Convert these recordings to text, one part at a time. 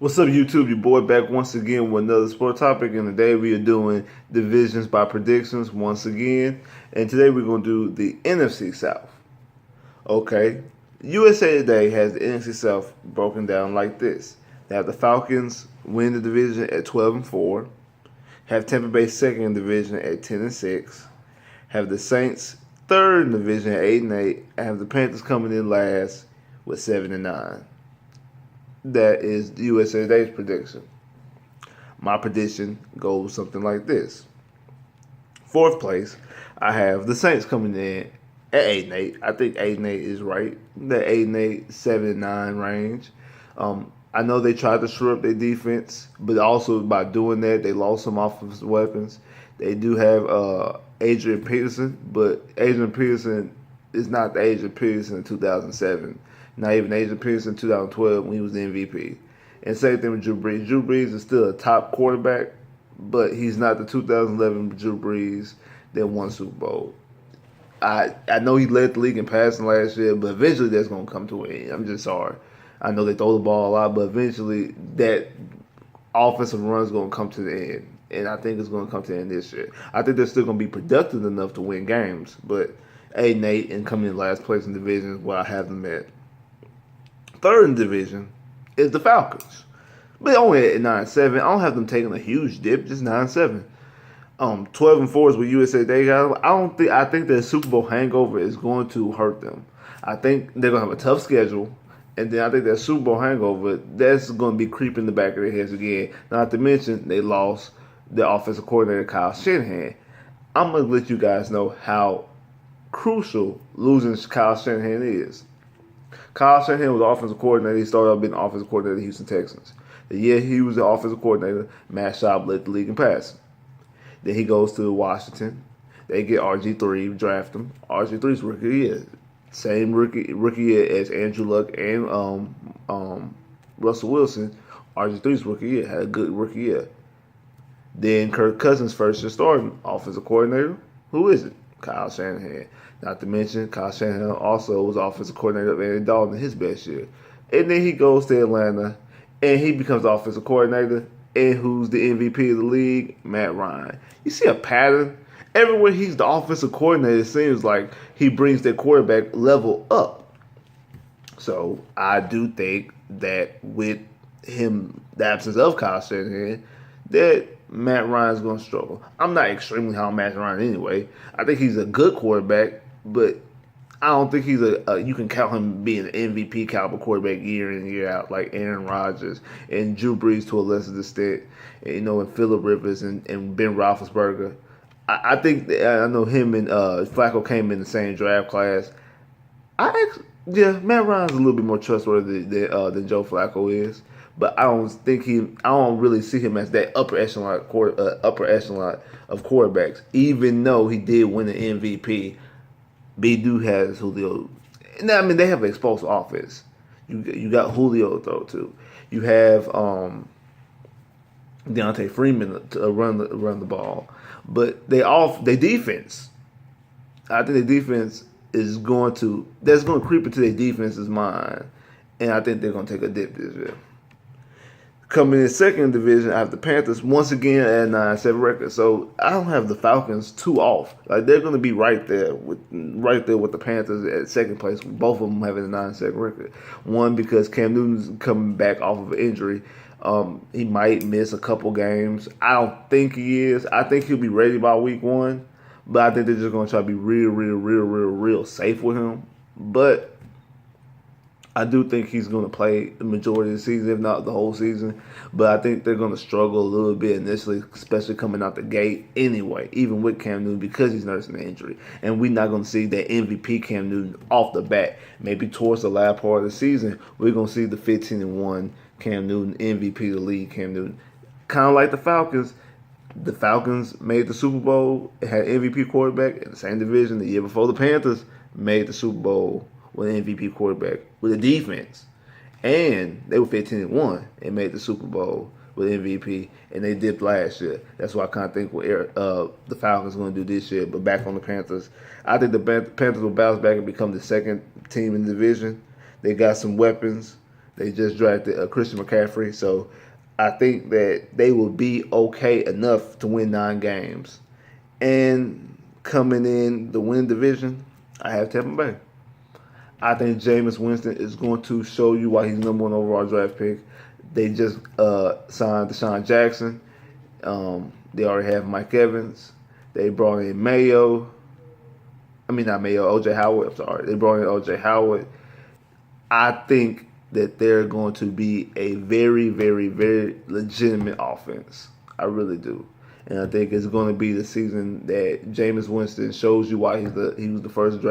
What's up, YouTube? Your boy back once again with another sport topic, and today we are doing divisions by predictions once again. And today we're going to do the NFC South. Okay, USA Today has the NFC South broken down like this: they have the Falcons win the division at 12-4, have Tampa Bay second in the division at 10-6, have the Saints third in the division at 8-8, and have the Panthers coming in last with 7-9. That is USA Today's prediction. My prediction goes something like this. Fourth place, I have the Saints coming in at 8-8. I think 8-8 is right. The 8-8, 7-9 range. I know they tried to shore up their defense, but also by doing that, they lost some offensive weapons. They do have Adrian Peterson, but Adrian Peterson is not the Adrian Peterson in 2007. Not even Adrian Peterson in 2012 when he was the MVP. And same thing with Drew Brees. Drew Brees is still a top quarterback, but he's not the 2011 Drew Brees that won Super Bowl. I know he led the league in passing last year, but eventually that's going to come to an end. I'm just sorry. I know they throw the ball a lot, but eventually that offensive run is going to come to the end. And I think it's going to come to the end this year. I think they're still going to be productive enough to win games, but 8-8 and coming in last place in the division is where I have them at. Third in the division is the Falcons. But only at 9-7. I don't have them taking a huge dip, just 9-7. 12-4 is what USA they got. I think their Super Bowl hangover is going to hurt them. I think they're gonna have a tough schedule, and then I think that Super Bowl hangover that's gonna be creeping in the back of their heads again. Not to mention they lost their offensive coordinator Kyle Shanahan. I'm gonna let you guys know how crucial losing Kyle Shanahan is. Kyle Shanahan was the offensive coordinator. He started out being the offensive coordinator of the Houston Texans. The year he was the offensive coordinator, Matt Schaub led the league in passing. Then he goes to Washington. They get RG3, draft him. RG3's rookie year. Same rookie year as Andrew Luck and Russell Wilson. RG3's rookie year. Had a good rookie year. Then Kirk Cousins' first year starting offensive coordinator. Who is it? Kyle Shanahan. Not to mention, Kyle Shanahan also was offensive coordinator of Andy Dalton in his best year. And then he goes to Atlanta, and he becomes the offensive coordinator, and who's the MVP of the league? Matt Ryan. You see a pattern? Everywhere he's the offensive coordinator, it seems like he brings their quarterback level up. So I do think that with him, the absence of Kyle Shanahan, that Matt Ryan's going to struggle. I'm not extremely high on Matt Ryan anyway. I think he's a good quarterback, but I don't think he's you can count him being an MVP caliber quarterback year in and year out, like Aaron Rodgers and Drew Brees to a lesser extent, and Phillip Rivers and Ben Roethlisberger. I think I know him and Flacco came in the same draft class. Matt Ryan's a little bit more trustworthy than Joe Flacco is, but I don't really see him as that upper echelon of quarterbacks. Even though he did win the MVP, B-Do has Julio. I mean, they have an explosive offense. You got Julio to throw to. You have Deontay Freeman to run the ball, but they defense. I think the defense is going to creep into their defense's mind, and I think they're going to take a dip this year. Coming in second division, I have the Panthers once again at a 9-7 record. So I don't have the Falcons too off. Like they're going to be right there with the Panthers at second place. Both of them having a 9-7 record. One because Cam Newton's coming back off of an injury. He might miss a couple games. I don't think he is. I think he'll be ready by week 1. But I think they're just going to try to be real safe with him. But I do think he's going to play the majority of the season, if not the whole season. But I think they're going to struggle a little bit initially, especially coming out the gate anyway, even with Cam Newton, because he's nursing an injury. And we're not going to see that MVP Cam Newton off the bat. Maybe towards the last part of the season, we're going to see the 15-1 Cam Newton, MVP of the league Cam Newton. Kind of like the Falcons. The Falcons made the Super Bowl, had MVP quarterback in the same division the year before the Panthers made the Super Bowl with an MVP quarterback with a defense. And they were 15-1 and made the Super Bowl with MVP, and they dipped last year. That's why I kind of think what the Falcons are going to do this year. But back on the Panthers, I think the Panthers will bounce back and become the second team in the division. They got some weapons. They just drafted Christian McCaffrey, so I think that they will be okay enough to win 9 games. And coming in the win division, I have Tampa Bay. I think Jameis Winston is going to show you why he's number 1 overall draft pick. They just signed Deshaun Jackson. They already have Mike Evans. They brought in Mayo. I mean, not Mayo, O.J. Howard. I'm sorry. They brought in O.J. Howard. I think that they're going to be a very, very, very legitimate offense. I really do. And I think it's going to be the season that Jameis Winston shows you why he was the first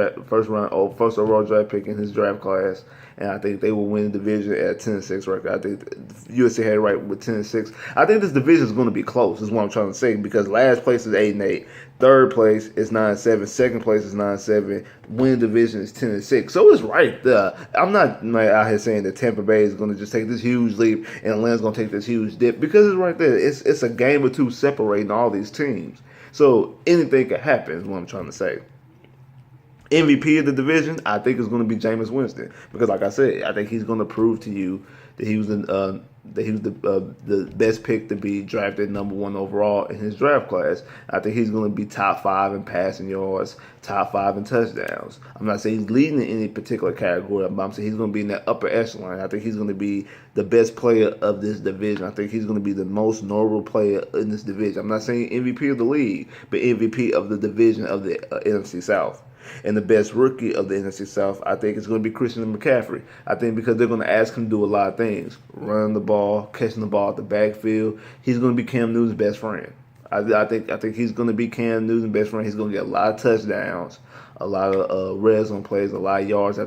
overall draft pick in his draft class. And I think they will win the division at 10-6 record. I think USC had it right with 10-6. I think this division is going to be close, is what I'm trying to say, because last place is 8-8, third place is 9-7, second place is 9-7, win division is 10-6. So it's right there. I'm not out here saying that Tampa Bay is going to just take this huge leap and Atlanta's going to take this huge dip, because it's right there. It's a game or two separating all these teams. So anything could happen is what I'm trying to say. MVP of the division, I think, is going to be Jameis Winston, because, like I said, I think he's going to prove to you that he was the best pick to be drafted number 1 overall in his draft class. I think he's going to be top 5 in passing yards, top 5 in touchdowns. I'm not saying he's leading in any particular category, but I'm saying he's going to be in that upper echelon. I think he's going to be the best player of this division. I think he's going to be the most notable player in this division. I'm not saying MVP of the league, but MVP of the division of the NFC South. And the best rookie of the NFC South, I think, is going to be Christian McCaffrey. I think because they're going to ask him to do a lot of things. Running the ball, catching the ball at the backfield. He's going to be Cam Newton's best friend. I think he's going to be Cam Newton's best friend. He's going to get a lot of touchdowns, a lot of red zone plays, a lot of yards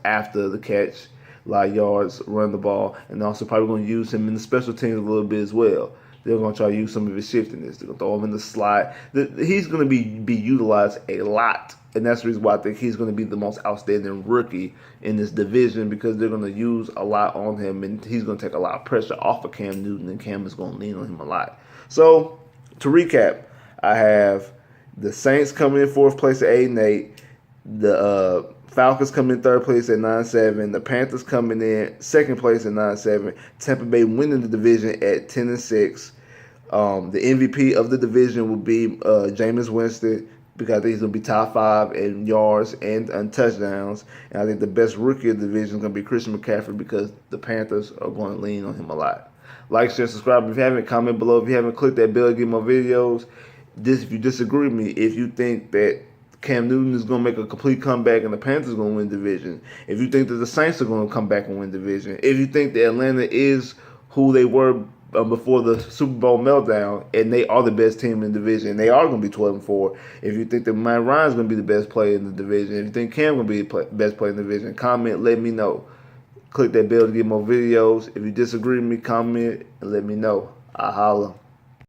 after the catch, a lot of yards running the ball, and also probably going to use him in the special teams a little bit as well. They're going to try to use some of his shiftiness. They're going to throw him in the slot. He's going to be utilized a lot. And that's the reason why I think he's going to be the most outstanding rookie in this division, because they're going to use a lot on him, and he's going to take a lot of pressure off of Cam Newton, and Cam is going to lean on him a lot. So, to recap, I have the Saints coming in 4th place at 8-8. The Falcons coming in 3rd place at 9-7. The Panthers coming in 2nd place at 9-7. Tampa Bay winning the division at 10-6. The MVP of the division will be Jameis Winston, because I think he's going to be top 5 in yards and touchdowns. And I think the best rookie of the division is going to be Christian McCaffrey, because the Panthers are going to lean on him a lot. Like, share, subscribe if you haven't. Comment below if you haven't. Click that bell to get more videos. If you disagree with me, if you think that Cam Newton is going to make a complete comeback and the Panthers are going to win division, if you think that the Saints are going to come back and win division, if you think that Atlanta is who they were before the Super Bowl meltdown, and they are the best team in the division, and they are going to be 12-4. If you think that Matt Ryan's going to be the best player in the division, if you think Cam going to be the best player in the division, comment, let me know. Click that bell to get more videos. If you disagree with me, comment and let me know. I'll holla.